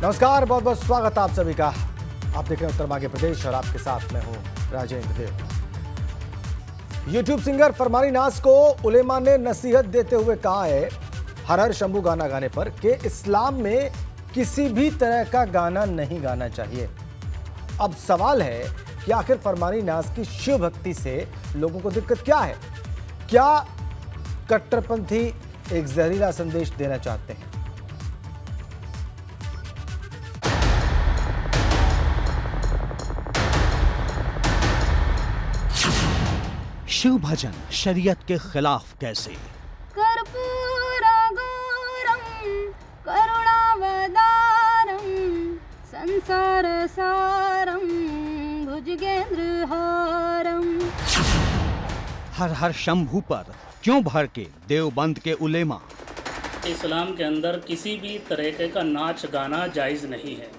नमस्कार, बहुत बहुत स्वागत आप सभी का। आप देख रहे हैं उत्तर मध्य प्रदेश और आपके साथ मैं हूं राजेंद्र देव। यूट्यूब सिंगर फरमानी नाज को उलेमा ने नसीहत देते हुए कहा है हर हर शंभू गाना गाने पर कि इस्लाम में किसी भी तरह का गाना नहीं गाना चाहिए। अब सवाल है कि आखिर फरमानी नाज की शिव भक्ति से लोगों को दिक्कत क्या है? क्या कट्टरपंथी एक जहरीला संदेश देना चाहते हैं? शिव भजन शरीयत के खिलाफ कैसे? कर्पूरगौरं करुणावतारं संसारसारं भुजगेंद्रहारं। हर हर शंभू पर क्यों भड़के देवबंद के उलेमा? इस्लाम के अंदर किसी भी तरीके का नाच गाना जायज़ नहीं है।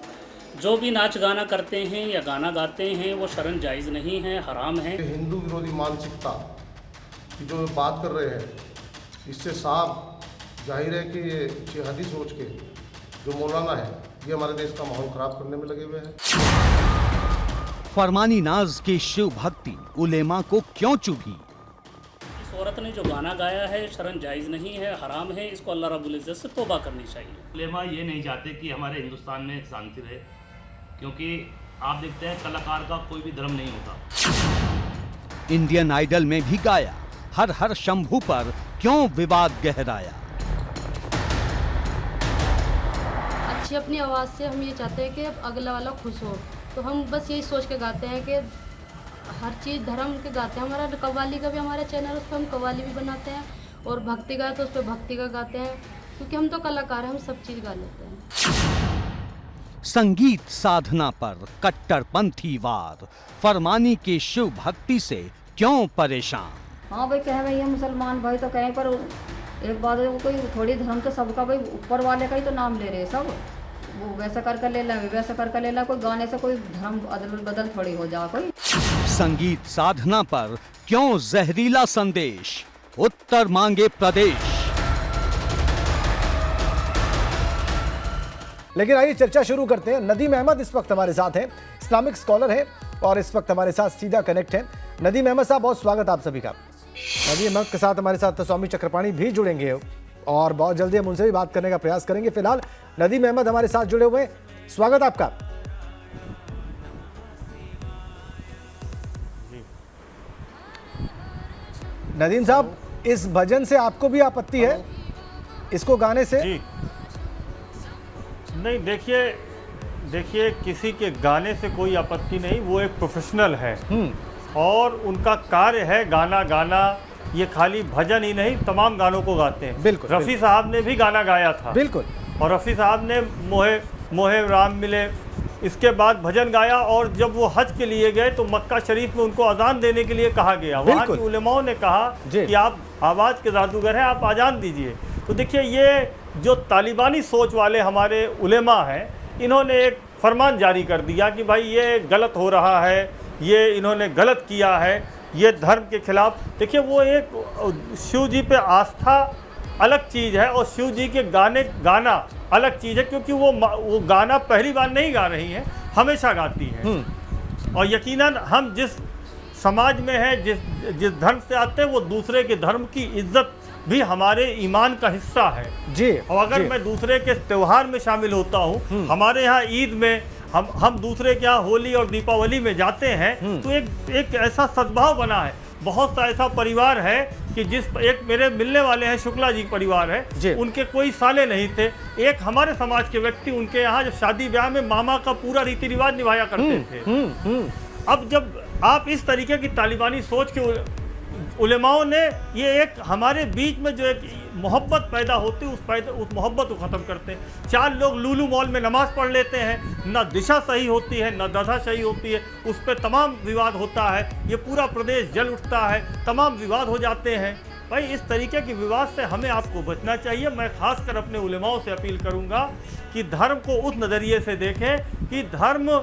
जो भी नाच गाना करते हैं या गाना गाते हैं वो शरन जायज़ नहीं है, हराम है। हिंदू विरोधी मानसिकता की जो बात कर रहे हैं, इससे साफ जाहिर है कि ये जिहादी सोच के जो मौलाना है ये हमारे देश का माहौल खराब करने में लगे हुए हैं। फरमानी नाज की शिव भक्ति उलेमा को क्यों चुभी? इस औरत ने जो गाना गाया है शरन जायज़ नहीं है, हराम है। इसको अल्लाह रब्बुल इज़्ज़त से तौबा करनी चाहिए। उलेमा ये नहीं चाहते कि हमारे हिंदुस्तान में शांति रहे, क्योंकि आप देखते हैं कलाकार का कोई भी धर्म नहीं होता। इंडियन आइडल में भी गाया हर हर शंभू पर क्यों विवाद गहराया? अच्छी अपनी आवाज़ से हम ये चाहते हैं कि अगला वाला खुश हो, तो हम बस यही सोच के गाते हैं कि हर चीज़ धर्म के गाते हैं। हमारा कव्वाली का भी हमारा चैनल, उस पर हम कव्वाली भी बनाते हैं, और भक्ति गाए तो उस पर भक्ति का गाते हैं, क्योंकि हम तो कलाकार हैं, हम सब चीज़ गा लेते हैं। संगीत साधना पर कट्टरपंथी वार, फरमानी की शिव भक्ति से क्यों परेशान? हाँ भाई, कहे भाई हम मुसलमान भाई तो कहें, पर एक बात है, वो कोई थोड़ी धर्म तो सबका भाई, ऊपर वाले का ही तो नाम ले रहे हैं सब। वो वैसा करके ले ला, वैसा करके ले ला, कोई गाने से कोई धर्म अदल बदल थोड़ी हो जा कोई। संगीत साधना पर क्यों जहरीला संदेश, उत्तर मांगे प्रदेश। लेकिन आइए चर्चा शुरू करते हैं। नदीम अहमद इस वक्त हमारे साथ हैं, इस्लामिक स्कॉलर हैं और इस वक्त हमारे साथ सीधा कनेक्ट हैं। नदीम अहमद साहब, बहुत स्वागत आप सभी का। नदीम अहमद के साथ हमारे साथ स्वामी चक्रपाणी भी जुड़ेंगे और बहुत जल्दी हम उनसे भी बात करने का प्रयास करेंगे। फिलहाल नदीम अहमद हमारे साथ जुड़े हुए हैं, स्वागत आपका। नदीम साहब, इस भजन से आपको भी आपत्ति है, इसको गाने से? जी नहीं, देखिए किसी के गाने से कोई आपत्ति नहीं, वो एक प्रोफेशनल है और उनका कार्य है गाना गाना। ये खाली भजन ही नहीं, तमाम गानों को गाते हैं। बिल्कुल, रफ़ी साहब ने भी गाना गाया था। बिल्कुल। और रफ़ी साहब ने मोहे मोहे राम मिले, इसके बाद भजन गाया। और जब वो हज के लिए गए तो मक्का शरीफ में उनको अजान देने के लिए कहा गया। वहाँ के उलेमाओं ने कहा कि आप आवाज़ के जादूगर हैं, आप अजान दीजिए। तो देखिए, ये जो तालिबानी सोच वाले हमारे उलेमा हैं, इन्होंने एक फरमान जारी कर दिया कि भाई ये गलत हो रहा है, ये इन्होंने गलत किया है, ये धर्म के खिलाफ। देखिए, वो एक शिव जी पे आस्था अलग चीज़ है और शिव जी के गाना अलग चीज़ है, क्योंकि वो गाना पहली बार नहीं गा रही हैं, हमेशा गाती हैं। और यकीनन हम जिस समाज में हैं, जिस धर्म से आते हैं, वो दूसरे के धर्म की इज्जत भी हमारे ईमान का हिस्सा है जी। और अगर मैं दूसरे के त्यौहार में शामिल होता हूँ, हमारे यहाँ ईद में हम दूसरे के यहाँ होली और दीपावली में जाते हैं, तो एक ऐसा सद्भाव बना है। बहुत सा ऐसा परिवार है कि एक मेरे मिलने वाले हैं, शुक्ला जी परिवार है, उनके कोई साले नहीं थे। एक हमारे समाज के व्यक्ति उनके यहाँ जब शादी ब्याह में मामा का पूरा रीति रिवाज निभाया करते थे। अब जब आप इस तरीके की तालिबानी सोच के उलेमाओं ने ये एक हमारे बीच में जो एक मोहब्बत पैदा होती है, उस मोहब्बत को ख़त्म करते हैं। 4 लोग लूलू मॉल में नमाज़ पढ़ लेते हैं, ना दिशा सही होती है, ना दशा सही होती है, उस पर तमाम विवाद होता है। ये पूरा प्रदेश जल उठता है, तमाम विवाद हो जाते हैं। भाई, इस तरीके के विवाद से हमें आपको बचना चाहिए। मैं खासकर अपने उलेमाओं से अपील करूँगा कि धर्म को उस नज़रिए से देखें कि धर्म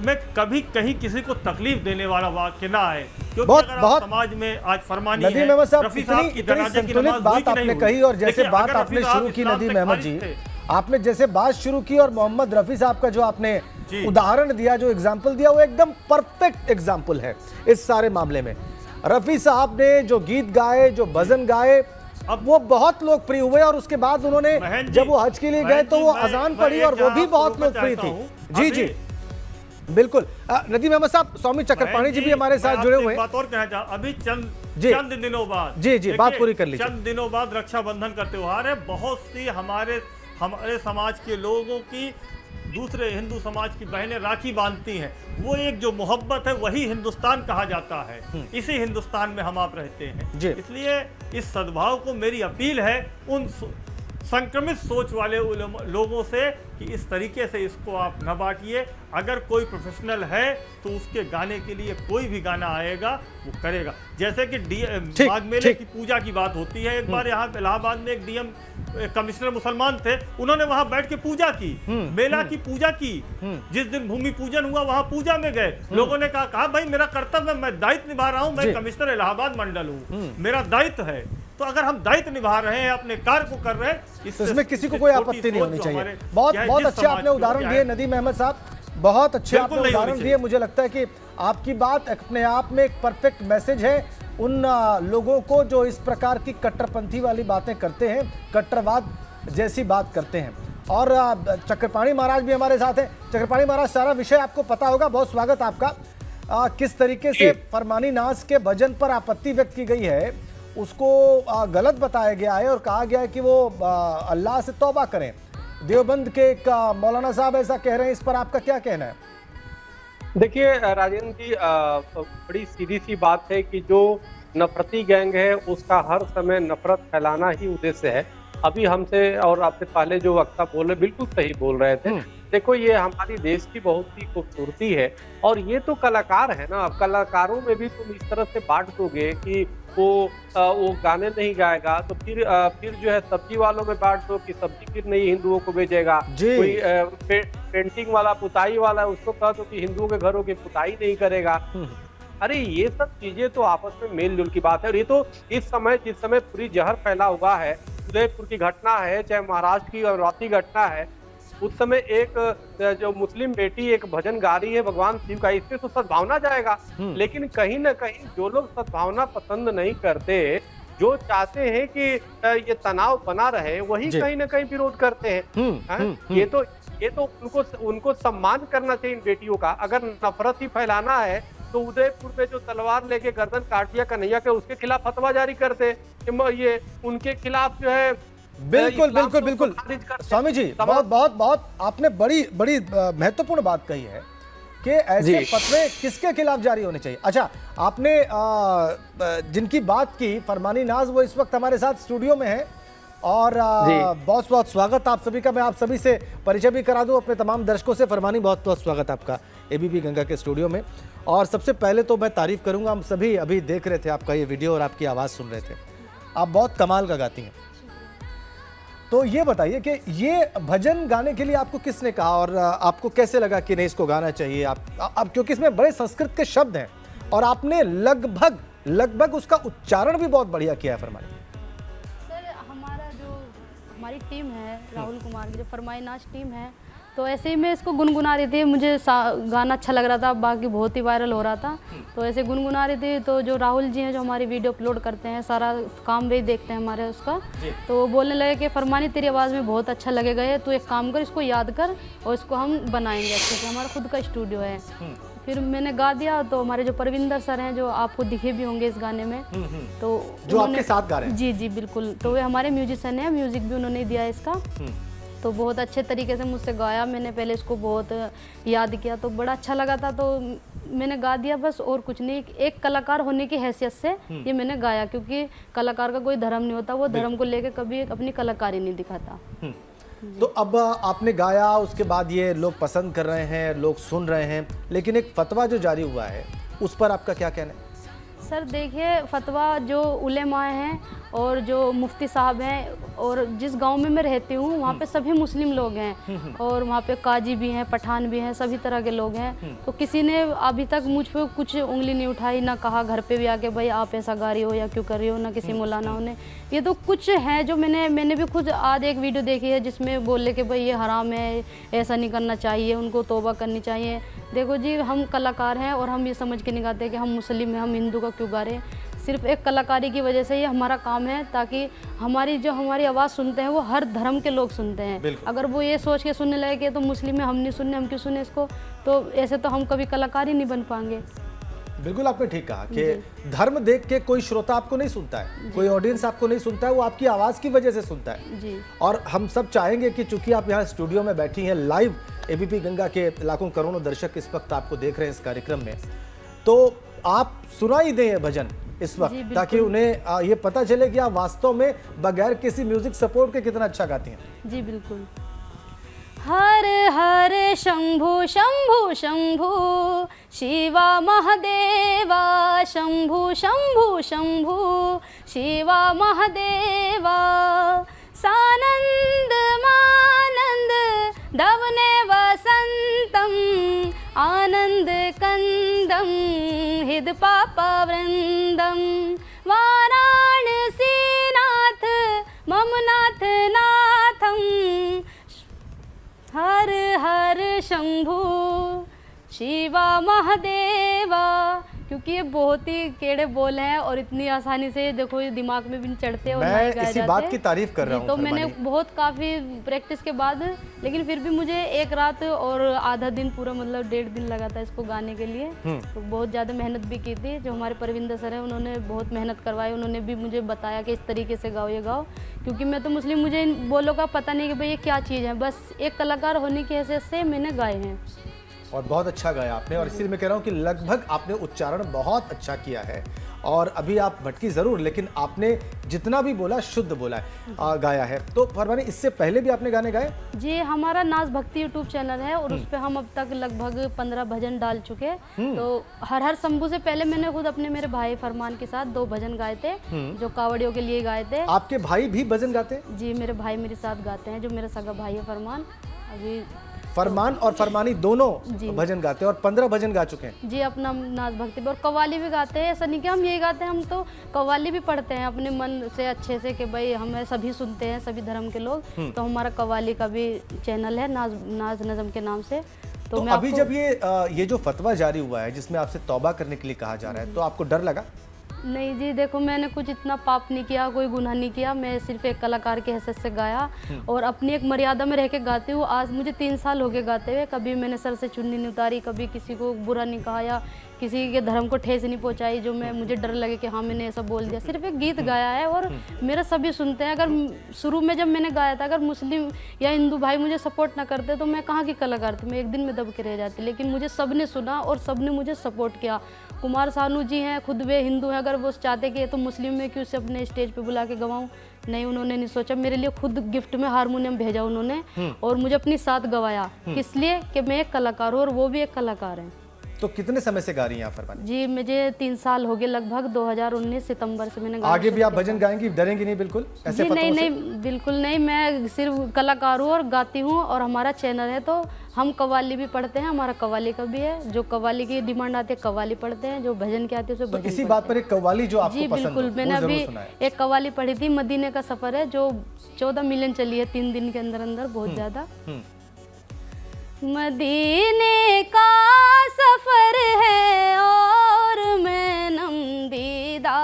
में कभी कहीं किसी को तकलीफ देने वाला वाक्य ना आए, क्योंकि अगर आप समाज में आज फरमानी नदीम अहमद साहब, इतनी संतुलित बात आपने कही और जैसे बात आपने शुरू की नदीम अहमद जी, आपने जैसे बात शुरू की और मोहम्मद रफ़ी साहब का जो आपने जी। उदाहरण दिया, जो एग्जाम्पल दिया, वो एकदम परफेक्ट एग्जाम्पल है इस सारे मामले में। रफ़ी साहब ने जो गीत गाए, जो भजन गाए, अब वो बहुत लोकप्रिय हुए और उसके बाद उन्होंने महन जी, जब वो हज के लिए गए तो वो मैं- अजान मैं पढ़ी एक और वो भी यहाँ बहुत रोकना लोकप्रिय चाहता थी। हूँ। जी अभी- जी बिल्कुल। नदीम अहमद साहब, स्वामी चक्रपाणी जी भी हमारे साथ जुड़े हुए हैं। बात और कहना चाहता, अभी जी। चंद दिनों बाद, जी, जी, बात देखिए, पूरी कर लीजिए। चंद दिनों बाद रक्षाबंधन का त्योहार है। बहुत सी हमारे समाज के लोगों की दूसरे हिंदू समाज की बहनें राखी बांधती हैं। वो एक जो मोहब्बत है वही हिंदुस्तान कहा जाता है। इसी हिंदुस्तान में हम आप रहते हैं। जी। इसलिए इस सद्भाव को मेरी अपील है उन संक्रमित सोच वाले लोगों से कि इस तरीके से इसको आप न बांटिए। अगर कोई प्रोफेशनल है तो उसके गाने के लिए कोई भी गाना आएगा वो करेगा। जैसे कि माघ मेले की पूजा की बात होती है। एक बार यहाँ इलाहाबाद में एक डीएम कमिश्नर मुसलमान थे, उन्होंने वहां बैठ के पूजा की, मेला की पूजा की। जिस दिन भूमि पूजन हुआ वहां पूजा में गए, लोगों ने कहा भाई मेरा कर्तव्य, मैं दायित्व निभा रहा हूं, मैं कमिश्नर इलाहाबाद मंडल हूं, मेरा दायित्व है। तो अगर हम दायित्व निभा रहे हैं, अपने कार्य को कर रहे हैं, तो इसमें किसी को कोई आपत्ति नहीं होनी चाहिए। बहुत बहुत अच्छे आपने उदाहरण दिए नदीम अहमद साहब, बहुत अच्छे आपने उदाहरण दिए। मुझे लगता है कि आपकी बात अपने आप में एक परफेक्ट मैसेज है उन लोगों को जो इस प्रकार की कट्टरपंथी वाली बातें करते हैं, कट्टरवाद जैसी बात करते हैं। और चक्रपाणी महाराज भी हमारे साथ हैं। चक्रपाणी महाराज, सारा विषय आपको पता होगा, बहुत स्वागत आपका। किस तरीके से फरमानी नाज के भजन पर आपत्ति व्यक्त की गई है, उसको गलत बताया गया है और कहा गया है कि वो अल्लाह से तौबा करें। देवबंद के एक मौलाना साहब ऐसा कह रहे हैं, इस पर आपका क्या कहना है? देखिए राजेंद्र जी, बड़ी सीधी सी बात है कि जो नफरती गैंग है उसका हर समय नफरत फैलाना ही उद्देश्य है। अभी हमसे और आपसे पहले जो वक्ता बोले बिल्कुल सही बोल रहे थे। देखो, ये हमारी देश की बहुत ही खूबसूरती है और ये तो कलाकार है ना। अब कलाकारों में भी तुम इस तरह से बांट दोगे कि वो गाने नहीं गाएगा, तो फिर जो है सब्जी वालों में बांट दो कि सब्जी फिर नहीं हिंदुओं को बेचेगा। कोई पेंटिंग वाला, पुताई वाला, उसको कह दो कि हिंदुओं के घरों की पुताई नहीं करेगा। अरे ये सब चीजें तो आपस में मेल जोल की बात है। और ये तो इस समय, जिस समय पूरी जहर फैला हुआ है, उदयपुर की घटना है, चाहे महाराष्ट्र की अमरावती घटना है, उस समय एक जो मुस्लिम बेटी एक भजन गा रही है भगवान शिव का, इससे तो सद्भावना जाएगा। लेकिन कहीं ना कहीं जो लोग सद्भावना पसंद नहीं करते, जो चाहते हैं कि ये तनाव बना रहे, वही कहीं ना कहीं विरोध करते हैं। ये तो उनको सम्मान करना चाहिए इन बेटियों का। अगर नफरत ही फैलाना है तो उदयपुर में जो तलवार लेके गर्दन काट दिया कन्हैया के, उसके खिलाफ फतवा जारी करते। ये उनके खिलाफ जो है बिल्कुल बिल्कुल बिल्कुल। स्वामी जी, बहुत आपने बड़ी बड़ी महत्वपूर्ण बात कही है कि ऐसे फतवे किसके खिलाफ जारी होने चाहिए। अच्छा, आपने जिनकी बात की फरमानी नाज, वो इस वक्त हमारे साथ स्टूडियो में है और बहुत बहुत स्वागत आप सभी का। मैं आप सभी से परिचय भी करा दूं अपने तमाम दर्शकों से। फरमानी, बहुत बहुत स्वागत आपका एबीपी गंगा के स्टूडियो में। और सबसे पहले तो मैं तारीफ करूंगा, हम सभी अभी देख रहे थे आपका ये वीडियो और आपकी आवाज़ सुन रहे थे। आप बहुत कमाल का गाती हैं। तो ये बताइए कि ये भजन गाने के लिए आपको किसने कहा और आपको कैसे लगा कि नहीं इसको गाना चाहिए? आप क्योंकि इसमें बड़े संस्कृत के शब्द हैं और आपने लगभग उसका उच्चारण भी बहुत बढ़िया किया है। फरमाइए सर, हमारी टीम है राहुल कुमार की, जो फरमाई नाच टीम है, तो ऐसे ही मैं इसको गुनगुना रही थी। मुझे गाना अच्छा लग रहा था, बाकी बहुत ही वायरल हो रहा था, तो ऐसे गुनगुना रही थी। तो जो राहुल जी हैं, जो हमारी वीडियो अपलोड करते हैं, सारा काम भी देखते हैं हमारे उसका, तो वो बोलने लगे कि फरमानी तेरी आवाज़ में बहुत अच्छा लगेगा ये, तो एक काम कर, इसको याद कर और इसको हम बनाएंगे अच्छे से। हमारा खुद का स्टूडियो है। फिर मैंने गा दिया, तो हमारे जो परविंदर सर हैं, जो आपको दिखे भी होंगे इस गाने में, तो जो आपके साथ गा रहे हैं। जी जी बिल्कुल। तो वे हमारे म्यूजिशियन हैं, म्यूजिक भी उन्होंने दिया इसका। तो बहुत अच्छे तरीके से मुझसे गाया। मैंने पहले इसको बहुत याद किया, तो बड़ा अच्छा लगा था, तो मैंने गा दिया बस, और कुछ नहीं। एक कलाकार होने की हैसियत से ये मैंने गाया, क्योंकि कलाकार का कोई धर्म नहीं होता, वो धर्म को लेकर कभी अपनी कलाकारी नहीं दिखाता। तो अब आपने गाया, उसके बाद ये लोग पसंद कर रहे हैं, लोग सुन रहे हैं, लेकिन एक फतवा जो जारी हुआ है उस पर आपका क्या कहना है? सर देखिए, फतवा जो उलेमाए हैं और जो मुफ्ती साहब हैं, और जिस गांव में मैं रहती हूँ वहाँ पे सभी मुस्लिम लोग हैं, और वहाँ पे काजी भी हैं, पठान भी हैं, सभी तरह के लोग हैं। तो किसी ने अभी तक मुझ पे कुछ उंगली नहीं उठाई, ना कहा घर पे भी आके भाई आप ऐसा गा रही हो या क्यों कर रही हो, ना किसी मौलानाओं ने। ये तो कुछ हैं जो मैंने भी खुद आज एक वीडियो देखी है जिसमें बोले कि भाई ये हराम है, ऐसा नहीं करना चाहिए, उनको तौबा करनी चाहिए। देखो जी, हम कलाकार हैं और हम ये समझ के नहीं गाते कि हम मुस्लिम हैं, हम हिंदू का क्यों गा रहे हैं। सिर्फ एक कलाकारी की वजह से ये हमारा काम है, ताकि हमारी आवाज़ सुनते हैं वो हर धर्म के लोग सुनते हैं। अगर वो ये सोच के सुनने लगे कि तो मुस्लिम है, हम नहीं सुनने, हम क्यों सुने इसको, तो ऐसे तो हम कभी कलाकार ही नहीं बन पाएंगे। बिल्कुल आपने ठीक कहा कि धर्म देख के कोई श्रोता आपको नहीं सुनता है, कोई ऑडियंस आपको नहीं सुनता है, वो आपकी आवाज़ की वजह से सुनता है जी। और हम सब चाहेंगे कि चूंकि आप यहाँ स्टूडियो में बैठी हैं, लाइव एबीपी गंगा के लाखों करोड़ों दर्शक इस वक्त आपको देख रहे हैं इस कार्यक्रम में, तो आप सुनाई दें ये भजन इस वक्त, ताकि उन्हें ये पता चले कि आप वास्तव में बगैर किसी म्यूजिक सपोर्ट के कितना अच्छा गाती हैं। जी बिल्कुल। हर हर शंभु शंभु शंभु शिवा महादेवा, शंभु शंभु शंभु शिवा महादेवा, सानंद मानंद दवने वसंतम, आनंद कंदम हिद पापा वृंदम, वाराणसी नाथ ममनाथ नाथम, हर हर शंभु शिवा महादेवा। क्योंकि ये बहुत ही केड़े बोल हैं और इतनी आसानी से देखो ये दिमाग में भी नहीं चढ़ते और नहीं गाए इसी जाते। बात की तारीफ कर रहा हूँ। तो मैंने बहुत काफ़ी प्रैक्टिस के बाद, लेकिन फिर भी मुझे एक रात और आधा दिन पूरा मतलब 1.5 दिन लगा था इसको गाने के लिए। तो बहुत ज़्यादा मेहनत भी की थी। जो हमारे परविंदर सर हैं उन्होंने बहुत मेहनत करवाई, उन्होंने भी मुझे बताया कि इस तरीके से गाओ, ये गाओ। क्योंकि मैं तो मुस्लिम, मुझे इन बोलों का पता नहीं कि भाई ये क्या चीज़ है, बस एक कलाकार होने की हैसियत से मैंने गाए हैं। और बहुत अच्छा गाया आपने, और इसलिए मैं कह रहा हूँ कि लगभग आपने उच्चारण बहुत अच्छा किया है। और अभी आप भटकी ज़रूर, लेकिन आपने जितना भी बोला शुद्ध बोला है, गाया है। तो फरमानी, इससे पहले भी आपने गाने गाए? जी, हमारा नाज भक्ति यूट्यूब चैनल है और उस पर हम अब तक लगभग 15 भजन डाल चुके हैं। तो हर हर शंभू से पहले मैंने खुद अपने मेरे भाई फरमान के साथ 2 भजन गाए थे, जो कावड़ियों के लिए गाए थे। आपके भाई भी भजन गाते हैं? जी, मेरे भाई मेरे साथ गाते हैं, जो मेरा सगा भाई है फरमान। अभी फरमान और फरमानी दोनों भजन गाते हैं और 15 भजन गा चुके हैं। जी, अपना नाच भक्ति पे, और कव्वाली भी गाते हैं। ऐसा नहीं कि हम यही गाते हैं, हम तो कव्वाली भी पढ़ते हैं अपने मन से अच्छे से, कि भाई हमें सभी सुनते हैं, सभी धर्म के लोग। तो हमारा कव्वाली का भी चैनल है नाज नज़म के नाम से। तो अभी जब ये जो फतवा जारी हुआ है जिसमें आपसे तौबा करने के लिए कहा जा रहा है, तो आपको डर लगा? नहीं जी, देखो मैंने कुछ इतना पाप नहीं किया, कोई गुनाह नहीं किया। मैं सिर्फ एक कलाकार के हैसियत से गाया और अपनी एक मर्यादा में रह के गाती हूँ। आज मुझे 3 साल हो गए गाते हुए। कभी मैंने सर से चुन्नी नहीं उतारी, कभी किसी को बुरा नहीं कहा या किसी के धर्म को ठेस नहीं पहुंचाई जो मुझे डर लगे कि हाँ मैंने ऐसा बोल दिया। सिर्फ एक गीत गाया है और मेरा सभी सुनते हैं। अगर शुरू में जब मैंने गाया था, अगर मुस्लिम या हिंदू भाई मुझे सपोर्ट ना करते तो मैं कहाँ की कलाकार थी, मैं एक दिन में दब के रह जाती। लेकिन मुझे सब ने सुना और सब ने मुझे सपोर्ट किया। कुमार सानू जी हैं, खुद वे हिंदू हैं, अगर वो चाहते कि तो मुस्लिम में क्यों से अपने स्टेज पे बुला के गवाऊं, नहीं, उन्होंने नहीं सोचा। मेरे लिए खुद गिफ्ट में हारमोनियम भेजा उन्होंने और मुझे अपनी साथ गवाया, किस लिए कि मैं एक कलाकार हूँ और वो भी एक कलाकार हैं। तो कितने समय से गा रही हैं आप फरमानी? जी, मुझे 3 साल हो गए लगभग। 2019 सितंबर से मैंने गाना। आगे भी आप भजन गाएंगी, डरेंगी नहीं बिल्कुल ऐसे? जी नहीं, बिल्कुल नहीं। मैं सिर्फ कलाकार हूँ और गाती हूँ और हमारा चैनल है, तो हम कव्वाली भी पढ़ते हैं, हमारा कव्वाली का भी है। जो कव्वाली की डिमांड आती है कव्वाली पढ़ते हैं, जो भजन की आती है उसे तो इसी बात पर एक कव्वाली जो आपको पसंद हो, बिल्कुल। मैंने अभी एक कव्वाली पढ़ी थी, मदीने का सफर है, जो 14 मिलियन चली है 3 दिन के अंदर अंदर, बहुत ज़्यादा। मदीने का सफर है और मैं नमदीदा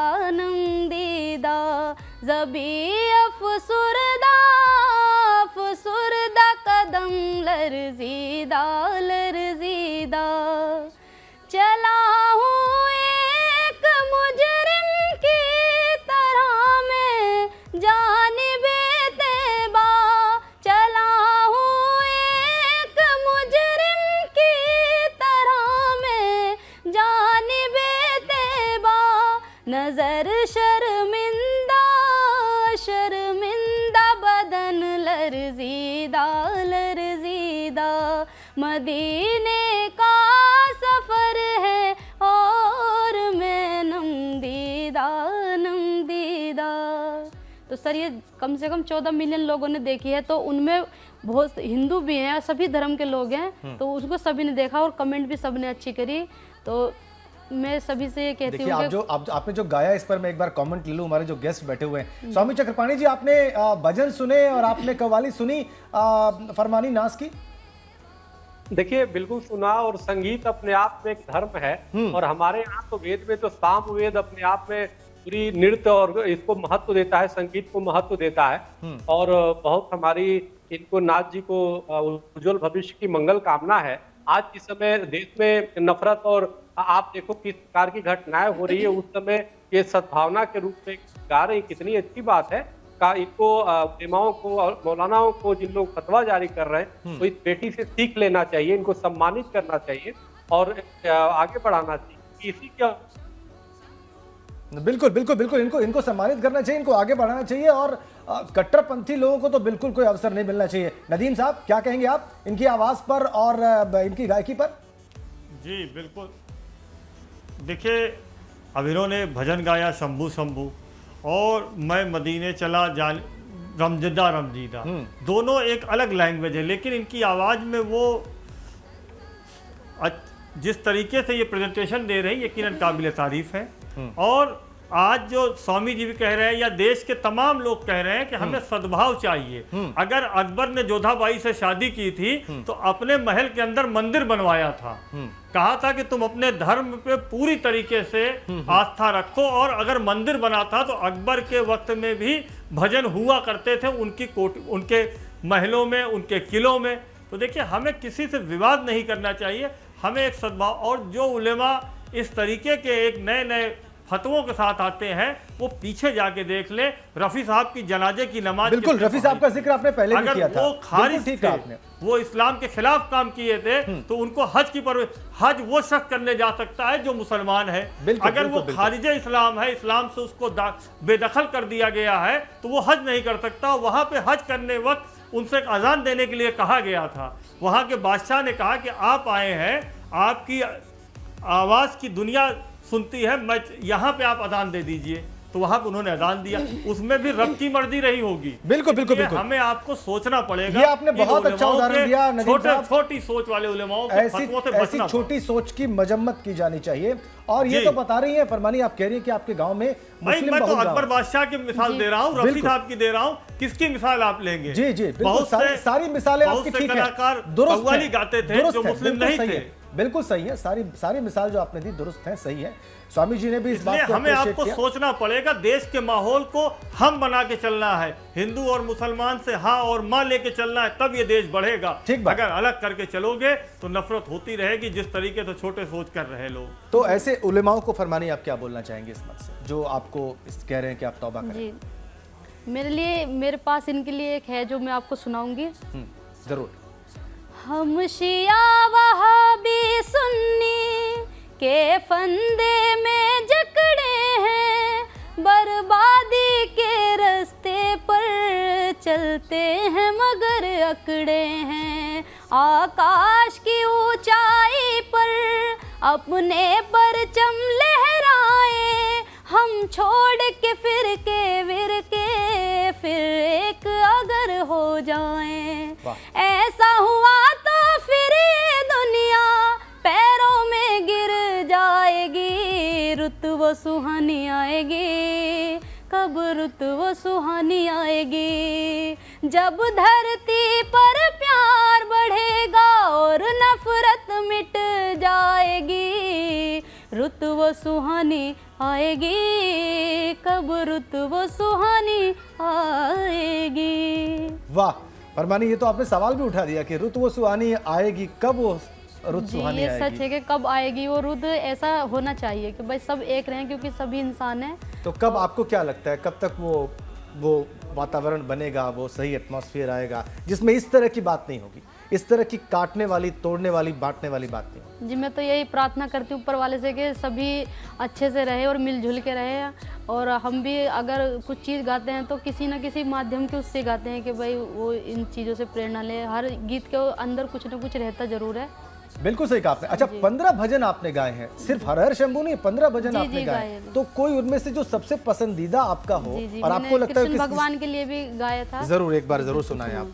ज़बी अफसुरदा कदम लरज़ीदा चला हूँ एक मुजरिम की तरह मैं जानिबे तैबा, चला हूँ एक मुजरिम की तरह मैं जानिबे तैबा, नजर शर्मिंदा बदन लरज़ीदा मदीने का सफर है और मैं नम सर ये कम से कम 14 मिलियन लोगों ने देखी है, तो उनमें बहुत हिंदू भी हैं, सभी धर्म के लोग हैं, तो उसको सभी ने देखा और कमेंट भी सबने अच्छी करी। तो मैं सभी से ये कहती देखिए, हूँ आप जो आपने जो गाया, इस पर मैं एक बार कमेंट ले लूं। हमारे जो गेस्ट बैठे हुए हैं, स्वामी चक्रपाणी जी, आपने भजन सुने और आपने कव्वाली सुनी फरमानी नाज की? देखिए, बिल्कुल सुना, और संगीत अपने आप में एक धर्म है, और हमारे यहाँ तो वेद में तो साम वेद अपने आप में पूरी नृत्य और इसको महत्व देता है, संगीत को महत्व देता है, और बहुत हमारी इनको नाथ जी को उज्जवल भविष्य की मंगल कामना है। आज के समय देश में नफरत और आप देखो किस प्रकार की घटनाएं हो रही है, उस समय ये सद्भावना के रूप में गा रही, कितनी अच्छी बात है। का इनको उलेमाओं को और मौलानाओं को, जिन लोग फतवा जारी कर रहे हैं, तो इस बेटी से सीख लेना चाहिए, इनको सम्मानित करना चाहिए और आगे बढ़ाना चाहिए। इसी क्या बिल्कुल बिल्कुल बिल्कुल, इनको सम्मानित करना चाहिए, इनको आगे बढ़ाना चाहिए, और कट्टरपंथी लोगों को तो बिल्कुल कोई अवसर नहीं मिलना चाहिए। नदीम साहब, क्या कहेंगे आप इनकी आवाज पर और इनकी गायकी पर? जी बिल्कुल, देखिए, अब इन्होंने भजन गाया शंभू शंभू और मैं मदीने चला जान रमजिदा रमजीदा, दोनों एक अलग लैंग्वेज है, लेकिन इनकी आवाज़ में वो जिस तरीके से ये प्रेजेंटेशन दे रही है, यकीनन काबिल तारीफ है। और आज जो स्वामी जी भी कह रहे हैं या देश के तमाम लोग कह रहे हैं कि हमें सद्भाव चाहिए। अगर अकबर ने जोधाबाई से शादी की थी तो अपने महल के अंदर मंदिर बनवाया था, कहा था कि तुम अपने धर्म पे पूरी तरीके से आस्था रखो, और अगर मंदिर बना था तो अकबर के वक्त में भी भजन हुआ करते थे उनके महलों में, उनके किलों में। तो देखिए, हमें किसी से विवाद नहीं करना चाहिए, हमें एक सद्भाव, और जो उलेमा इस तरीके के एक नए नए फतवों के साथ आते हैं, वो पीछे जाके देख ले। रफी साहब की जनाजे की नमाज, बिल्कुल, रफी साहब का जिक्र आपने पहले भी किया था, वो खारिज ठीक थे, आपने, वो इस्लाम के खिलाफ काम किए थे, तो उनको हज वो शख्स करने जा सकता है जो मुसलमान है। अगर वो खारिज इस्लाम है, इस्लाम से उसको बेदखल कर दिया गया है, तो वो हज नहीं कर सकता। वहां पे हज करने वक्त उनसे एक अजान देने के लिए कहा गया था, वहां के बादशाह ने कहा कि आप आए हैं, आपकी आवाज की दुनिया सुनती है, मैं यहाँ पे आप अजान दे दीजिए, तो वहां पे उन्होंने अजान दिया, उसमें भी रब की मर्जी रही होगी। बिल्कुल बिल्कुल बिल्कुल, हमें आपको सोचना पड़ेगा। ये आपने बहुत अच्छा उदाहरण दिया नदीम साहब, छोटी सोच वाले उलेमाओं के फतवों से बचना, ऐसी छोटी सोच की मजम्मत की जानी चाहिए। और ये तो बता रही है फरमानी, आप कह रही है कि आपके गांव में मुस्लिम मैं तो बहुल अकबर बादशाह की मिसाल दे रहा हूँ, रफी साहब की दे रहा हूँ, किसकी मिसाल आप लेंगे? जी जी, बहुत सारी मिसालें आपकी ठीक है, कव्वाली गाते थे जो मुस्लिम नहीं थे, बिल्कुल सही है, सारी मिसाल जो आपने दी दुरुस्त है, सही है। स्वामी जी ने भी इस बात को हमें आपको सोचना पड़ेगा, देश के माहौल को हम बना के चलना है, हिंदू और मुसलमान से हाँ और माँ लेके चलना है, तब ये देश बढ़ेगा। अगर अलग करके चलोगे तो नफरत होती रहेगी, जिस तरीके से छोटे सोच कर रहे लोग। तो ऐसे उलेमाओं को फरमानी, आप क्या बोलना चाहेंगे इस मत से, जो आपको कह रहे हैं कि आप तौबा करें? जी, मेरे पास इनके लिए एक है जो मैं आपको सुनाऊंगी। जरूर। हम शिया वहाबी सुन्नी के फंदे में जकड़े हैं, बर्बादी के रास्ते पर चलते हैं मगर अकड़े हैं। आकाश की ऊंचाई पर अपने परचम लहराए, हम छोड़ के फिर एक अगर हो जाएं। ऐसा हुआ तो फिर ये दुनिया पैरों में गिर जाएगी, रुत वो सुहानी आएगी, कब रुत वो सुहानी आएगी, जब धरती पर प्यार बढ़ेगा और नफरत मिट जाएगी, रुत वो सुहानी आएगी, कब रुत वो सुहानी आएगी। वाह फरमानी, ये तो आपने सवाल भी उठा दिया कि रुत वो सुहानी आएगी, कब वो रुत सुहानी आएगी। ये सच है कि कब आएगी वो रुत, ऐसा होना चाहिए कि भाई सब एक रहें, क्योंकि सभी इंसान हैं। तो कब आपको क्या लगता है, कब तक वो वातावरण बनेगा, वो सही एटमॉस्फेयर आएगा जिसमें इस तरह की बात नहीं होगी, इस तरह की काटने वाली, तोड़ने वाली, बांटने वाली बात नहीं होगी? जी, मैं तो यही प्रार्थना करती हूँ ऊपर वाले से कि सभी अच्छे से रहे और मिलजुल के रहे, और हम भी अगर कुछ चीज़ गाते हैं तो किसी न किसी माध्यम के उससे गाते हैं कि भाई वो इन चीज़ों से प्रेरणा ले। हर गीत के अंदर कुछ ना कुछ रहता ज़रूर है, बिल्कुल सही कहा आपने। अच्छा, 15 भजन आपने गाए हैं, सिर्फ हर हर शंभू नहीं, 15 भजन जी, आपने जी, गाए, गाए। तो कोई उनमें से जो सबसे पसंदीदा आपका हो जी जी और मैंने आपको लगता है कृष्ण कि भगवान के लिए भी गाया था। जरूर एक बार जरूर सुनाएं आप।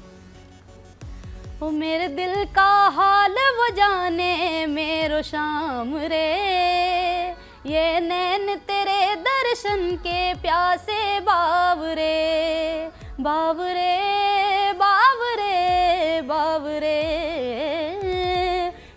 ओ मेरे दिल का हाल वो जाने मेरो शाम रे, ये नैन तेरे दर्शन के प्यासे बावरे बावरे बावरे बावरे,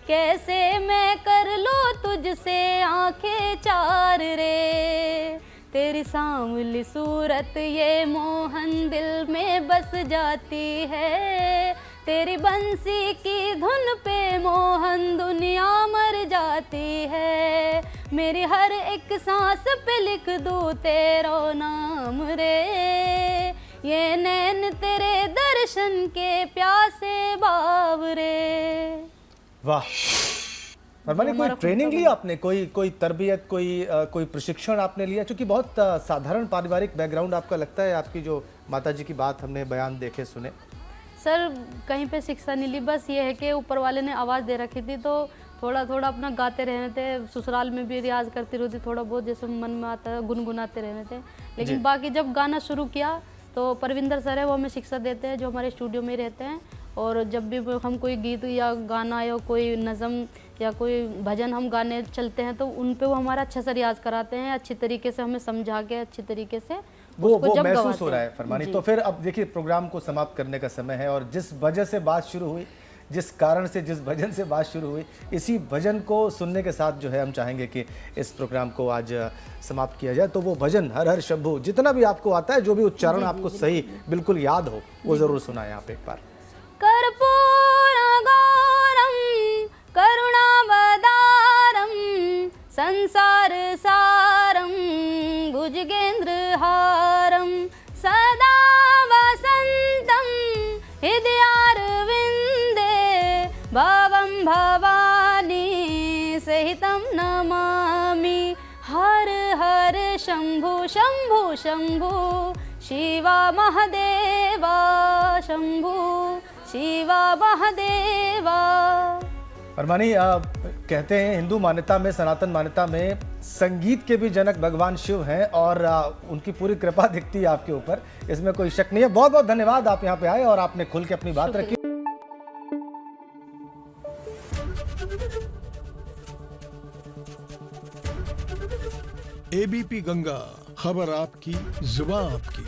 कैसे मैं कर लूं तुझसे आंखें चार रे, तेरी सांवली सूरत ये मोहन दिल में बस जाती है, तेरी बंसी की धुन पे मोहन दुनिया मर जाती है, मेरी हर एक सांस पे लिख दूं तेरा नाम रे, ये नैन तेरे दर्शन के प्यासे बावरे। वाह, फरमानी कोई ट्रेनिंग ली आपने, कोई तरबियत, कोई प्रशिक्षण आपने लिया? क्योंकि बहुत साधारण पारिवारिक बैकग्राउंड आपका लगता है, आपकी जो माताजी की बात हमने बयान देखे सुने। सर कहीं पे शिक्षा नहीं ली, बस ये है कि ऊपर वाले ने आवाज़ दे रखी थी तो थोड़ा थोड़ा अपना गाते रहने थे, ससुराल में भी रियाज करती रहती, थोड़ा बहुत जैसे मन में आता है गुनगुनाते रहने थे, लेकिन बाकी जब गाना शुरू किया तो परविंदर सर है वो हमें शिक्षा देते हैं, जो हमारे स्टूडियो में रहते हैं, और जब भी हम कोई गीत या गाना या कोई नज़म या कोई भजन हम गाने चलते हैं तो उन पे वो हमारा अच्छा सा रियाज कराते हैं, अच्छी तरीके से हमें समझा के अच्छी तरीके से वो महसूस हो रहा है फरमानी। तो फिर अब देखिए प्रोग्राम को समाप्त करने का समय है, और जिस वजह से बात शुरू हुई, जिस कारण से, जिस भजन से बात शुरू हुई, इसी भजन को सुनने के साथ जो है हम चाहेंगे कि इस प्रोग्राम को आज समाप्त किया जाए। तो वो भजन हर हर शंभू जितना भी आपको आता है, जो भी उच्चारण आपको सही बिल्कुल याद हो, वो जरूर सुनाएं आप एक बार। कर्पूरगौरं करुणावतारं संसार सारं भुजगेन्द्रहारं सदा वसन्तं हृदयारविन्दे भावं भवानी सहितं नमामि, हर हर शंभु शंभु शंभु शिवा महादेवा शंभु शिवा महादेवा। फरमानी कहते हैं हिंदू मान्यता में, सनातन मान्यता में संगीत के भी जनक भगवान शिव हैं, और उनकी पूरी कृपा दिखती है आपके ऊपर, इसमें कोई शक नहीं है। बहुत बहुत धन्यवाद, आप यहाँ पे आए और आपने खुल के अपनी बात रखी। एबीपी गंगा, खबर आपकी, जुबान आपकी।